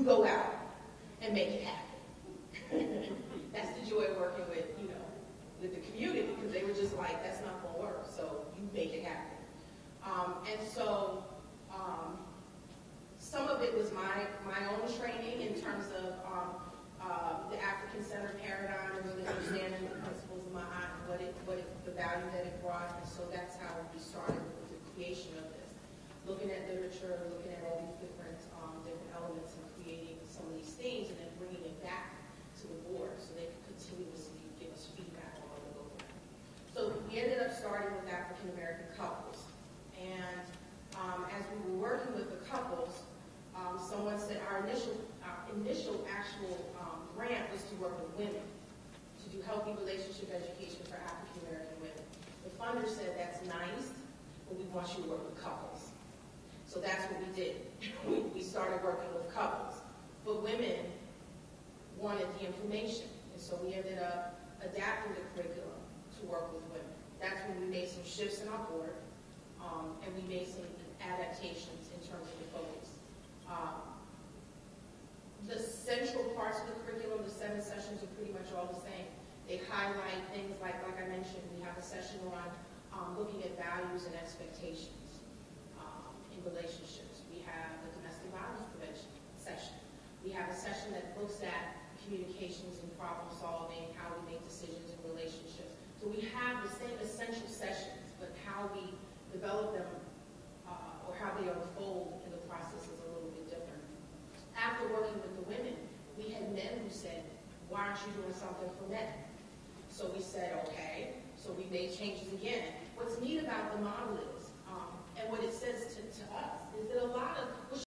you go out and make it happen. That's the joy of working with, with the community, because they were just like, that's not going to work, so you make it happen. Some of it was my own training in terms of the African-centered paradigm and really understanding the principles of Ma'at and the value that it brought. And so that's how we started with the creation of this. Looking at literature, looking at all these different elements and creating some of these things and then bringing it back to the board so they could continuously give us feedback on what to go for. So we ended up starting with African-American couples. And as we were working with the couples, someone said our initial actual grant was to work with women, to do healthy relationship education for African-American women. The funder said, that's nice, but we want you to work with couples. So that's what we did. We started working with couples. But women wanted the information, and so we ended up adapting the curriculum to work with women. That's when we made some shifts in our board, and we made some adaptations in terms of the focus. The central parts of the curriculum, the 7 sessions, are pretty much all the same. They highlight things like I mentioned, we have a session on looking at values and expectations in relationships. We have the domestic violence prevention session. We have a session that looks at communications and problem solving, how we make decisions in relationships. So we have the same essential sessions, but how we develop them or how they unfold in the process is a little bit different. After working with the women, we had men who said, why aren't you doing something for men? So we said, okay. So we made changes again. What's neat about the model is, and what it says to us, is that a lot of